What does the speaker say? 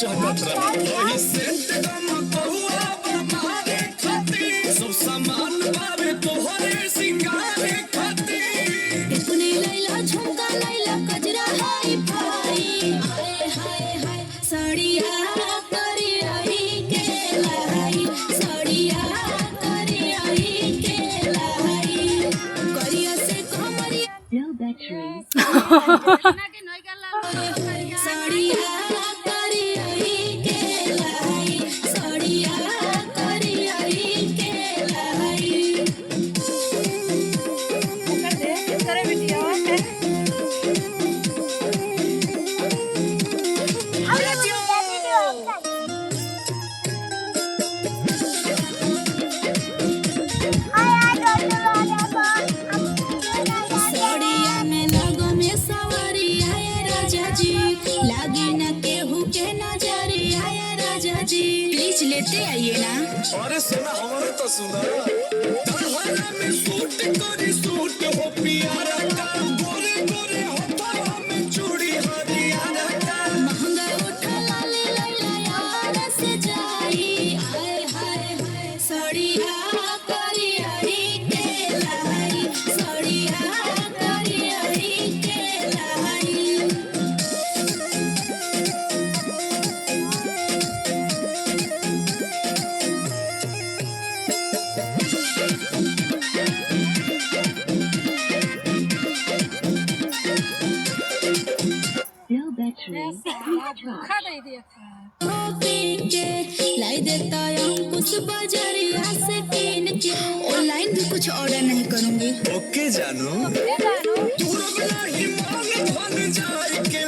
चहकत रहे वही सेंट गम बहुआ बमारे खातिर सब सामान बावे तोहरे सिंगारे खातिर इतनी लैला झुमका लैला कजरा हाय भाई हाय हाय हाय साड़िया करी आई के लाई साड़िया करी आई के लाई करिया से कमरिया No batteries. साड़िया करी आई के लाई साड़िया करी आई के लाई साड़िया में लगो में सवरिया ये राजा जी लागे न केहू के नजरिया ये राजा जी प्लीज लेते आइए ना अरे सोना हमारे तो सुना तहरा में सूट करी सूट हो पियारा का गोरे गोरे होठा में चूड़ी हरियारा का महंगा उठा लाले लैला यार से जाई हाय हाय हाय साड़िया करी आई के लाई साड़िया करी आई के लाई No batteries. Please charge. लाई देता अंकुश बाजारिया से कीन के ऑनलाइन भी कुछ ऑर्डर नहीं करूंगी ओके जानू तू रगला ही मान धन जाए के